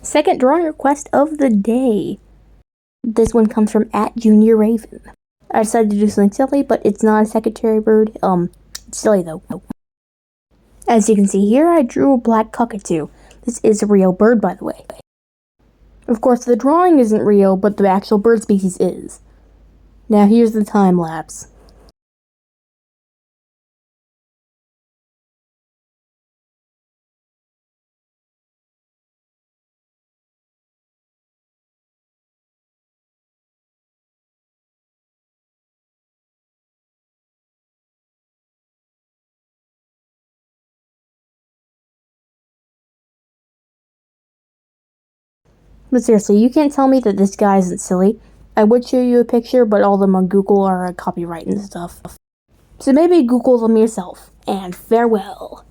Second drawing request of the day. This one comes from @JuniorRaven. I decided to do something silly, but it's not a secretary bird. It's silly though. As you can see here, I drew a black cockatoo. This is a real bird, by the way. Of course, the drawing isn't real, but the actual bird species is. Now here's the time lapse. But seriously, you can't tell me that this guy isn't silly. I would show you a picture, but all of them on Google are copyright and stuff. So maybe Google them yourself, and farewell.